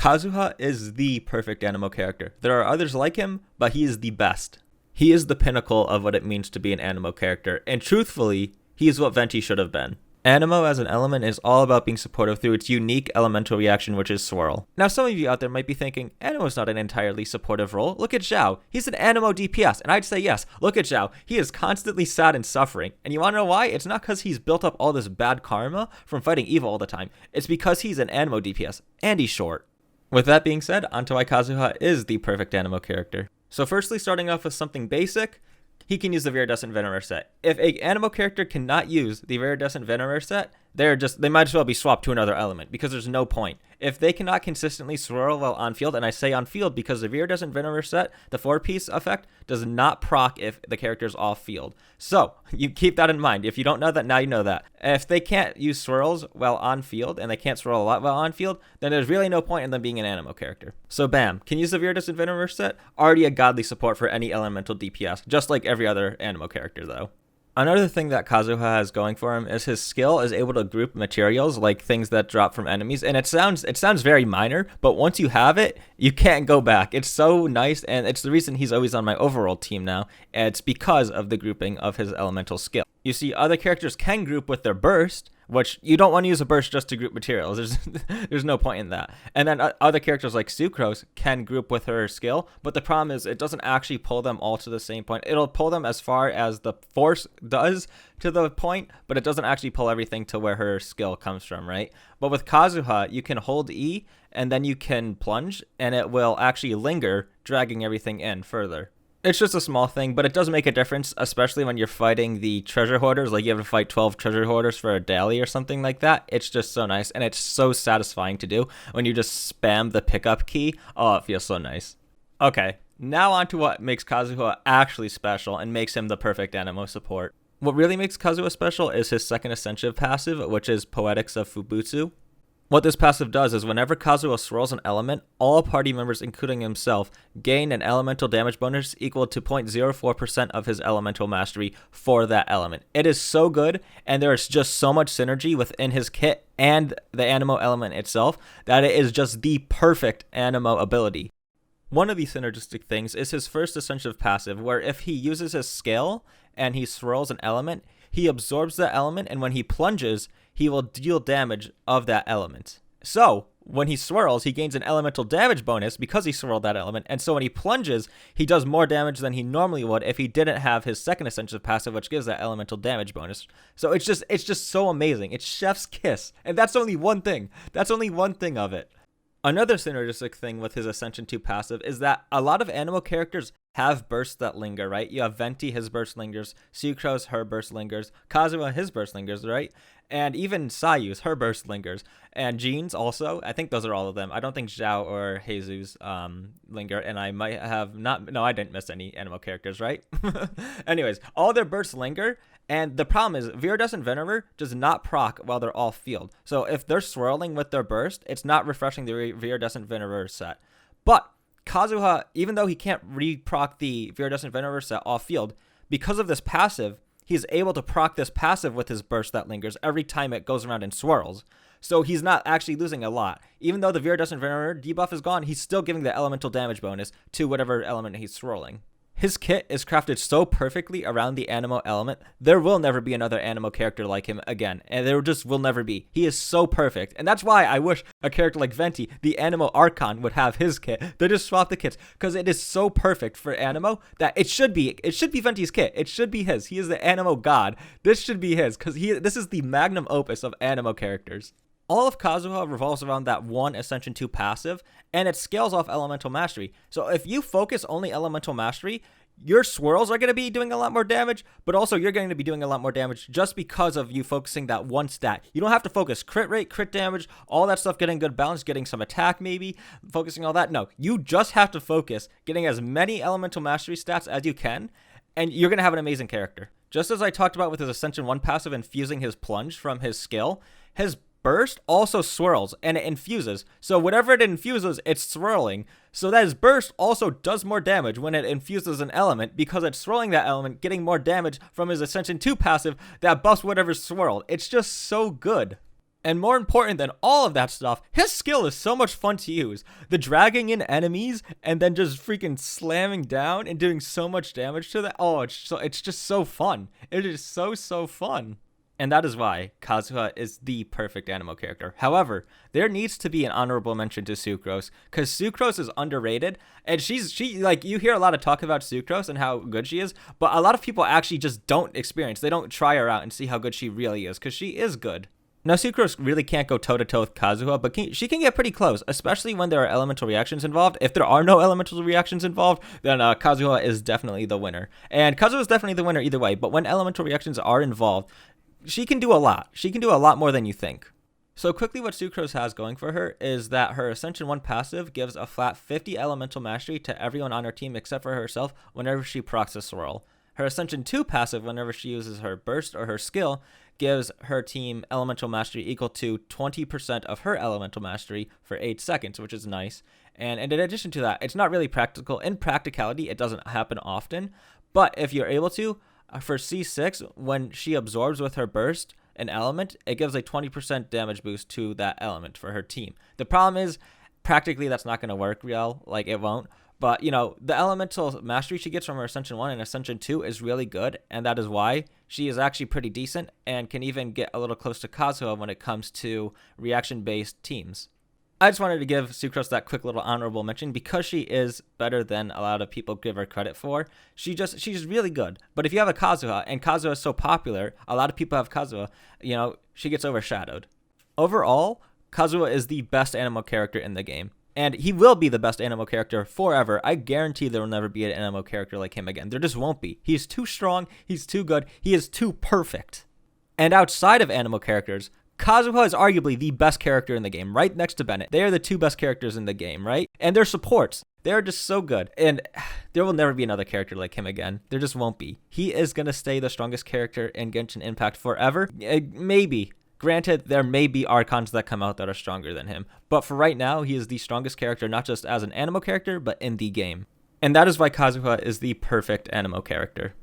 Kazuha is the perfect Anemo character. There are others like him, but he is the best. He is the pinnacle of what it means to be an Anemo character, and truthfully, he is what Venti should have been. Anemo as an element is all about being supportive through its unique elemental reaction, which is Swirl. Now, some of you out there might be thinking, Anemo's not an entirely supportive role. Look at Zhao. He's an Anemo DPS. And I'd say yes. Look at Zhao. He is constantly sad and suffering. And you want to know why? It's not because he's built up all this bad karma from fighting evil all the time. It's because he's an Anemo DPS. And he's short. With that being said, onto why Kazuha is the perfect Anemo character. So firstly, starting off with something basic, he can use the Viridescent Venerer set. If a Anemo character cannot use the Viridescent Venerer set, they might as well be swapped to another element, because there's no point. If they cannot consistently swirl while on field, and I say on field because the Viridescent Venerer set, the 4-piece effect, does not proc if the character is off field. So, you keep that in mind. If you don't know that, now you know that. If they can't use swirls while on field, and they can't swirl a lot while on field, then there's really no point in them being an Anemo character. So bam, can use the Viridescent Venerer set, already a godly support for any elemental DPS, just like every other Anemo character though. Another thing that Kazuha has going for him is his skill is able to group materials, like things that drop from enemies. And it sounds very minor, but once you have it, you can't go back. It's so nice, and it's the reason he's always on my overall team now. And it's because of the grouping of his elemental skill. You see, other characters can group with their burst, which you don't want to use a burst just to group materials. There's no point in that. And then other characters like Sucrose can group with her skill, but the problem is it doesn't actually pull them all to the same point. It'll pull them as far as the force does to the point, but it doesn't actually pull everything to where her skill comes from, right? But with Kazuha, you can hold E, and then you can plunge, and it will actually linger, dragging everything in further. It's just a small thing, but it does make a difference, especially when you're fighting the treasure hoarders. Like, you have to fight 12 treasure hoarders for a daily or something like that. It's just so nice, and it's so satisfying to do when you just spam the pickup key. Oh, it feels so nice. Okay, now on to what makes Kazuha actually special and makes him the perfect Anemo support. What really makes Kazuha special is his second ascensive passive, which is Poetics of Fubutsu. What this passive does is whenever Kazuha swirls an element, all party members, including himself, gain an elemental damage bonus equal to 0.04% of his elemental mastery for that element. It is so good, and there is just so much synergy within his kit and the Anemo element itself that it is just the perfect Anemo ability. One of these synergistic things is his first ascensive passive, where if he uses his skill and he swirls an element, he absorbs the element, and when he plunges, he will deal damage of that element. So, when he swirls, he gains an elemental damage bonus because he swirled that element, and so when he plunges, he does more damage than he normally would if he didn't have his second ascensive passive, which gives that elemental damage bonus. So it's just so amazing. It's chef's kiss, and that's only one thing. That's only one thing of it. Another synergistic thing with his Ascension 2 passive is that a lot of Anemo characters have bursts that linger, right? You have Venti, his burst lingers, Sucrose, her burst lingers, Kazuha, his burst lingers, right? And even Sayu's, her burst lingers. And Jean's also, I think those are all of them. I don't think Zhao or Jesus linger, and I might have not, no, I didn't miss any Anemo characters, right? Anyways, all their bursts linger, and the problem is Viridescent Venerer does not proc while they're off field. So if they're swirling with their burst, it's not refreshing the Viridescent Venerer set. But Kazuha, even though he can't re-proc the Viridescent Venerer set off field, because of this passive, he's able to proc this passive with his burst that lingers every time it goes around and swirls. So he's not actually losing a lot. Even though the Viridescent Venerer debuff is gone, he's still giving the elemental damage bonus to whatever element he's swirling. His kit is crafted so perfectly around the Anemo element, there will never be another Anemo character like him again. And there just will never be. He is so perfect. And that's why I wish a character like Venti, the Anemo Archon, would have his kit. They just swap the kits, because it is so perfect for Anemo that it should be Venti's kit. It should be his. He is the Anemo god. This should be his, because this is the magnum opus of Anemo characters. All of Kazuha revolves around that one Ascension 2 passive, and it scales off Elemental Mastery. So if you focus only Elemental Mastery, your swirls are going to be doing a lot more damage, but also you're going to be doing a lot more damage just because of you focusing that one stat. You don't have to focus crit rate, crit damage, all that stuff, getting good balance, getting some attack maybe, focusing all that. No, you just have to focus getting as many Elemental Mastery stats as you can, and you're going to have an amazing character. Just as I talked about with his Ascension 1 passive infusing his plunge from his skill, his burst also swirls and it infuses. So whatever it infuses, it's swirling. So that his burst also does more damage when it infuses an element, because it's swirling that element, getting more damage from his Ascension 2 passive that buffs whatever's swirled. It's just so good. And more important than all of that stuff, his skill is so much fun to use. The dragging in enemies and then just freaking slamming down and doing so much damage to that. Oh, it's just so fun. It is so fun. And that is why Kazuha is the perfect Anemo character. However, there needs to be an honorable mention to Sucrose, because Sucrose is underrated, and she like, you hear a lot of talk about Sucrose and how good she is, but a lot of people actually just don't experience. They don't try her out and see how good she really is, because she is good. Now, Sucrose really can't go toe-to-toe with Kazuha, but she can get pretty close, especially when there are elemental reactions involved. If there are no elemental reactions involved, then Kazuha is definitely the winner. And Kazuha is definitely the winner either way, but when elemental reactions are involved, she can do a lot. She can do a lot more than you think. So quickly, what Sucrose has going for her is that her Ascension 1 passive gives a flat 50 elemental mastery to everyone on her team except for herself whenever she procs a swirl. Her Ascension 2 passive, whenever she uses her burst or her skill, gives her team elemental mastery equal to 20% of her elemental mastery for 8 seconds, which is nice. And in addition to that, it's not really practical. In practicality, it doesn't happen often, but if you're able to, for C6, when she absorbs with her burst an element, it gives a 20% damage boost to that element for her team. The problem is, practically that's not going to work real, like it won't. But, you know, the elemental mastery she gets from her Ascension 1 and Ascension 2 is really good, and that is why she is actually pretty decent and can even get a little close to Kazuha when it comes to reaction-based teams. I just wanted to give Sucrose that quick little honorable mention because she is better than a lot of people give her credit for. She's really good. But if you have a Kazuha, and Kazuha is so popular, a lot of people have Kazuha, you know, she gets overshadowed. Overall, Kazuha is the best Anemo character in the game. And he will be the best Anemo character forever. I guarantee there will never be an Anemo character like him again. There just won't be. He's too strong. He's too good. He is too perfect. And outside of Anemo characters, Kazuha is arguably the best character in the game, right next to Bennett. They are the two best characters in the game, right? And their supports, they're just so good. And there will never be another character like him again. There just won't be. He is going to stay the strongest character in Genshin Impact forever. Maybe. Granted, there may be Archons that come out that are stronger than him, but for right now, he is the strongest character, not just as an Anemo character, but in the game. And that is why Kazuha is the perfect Anemo character.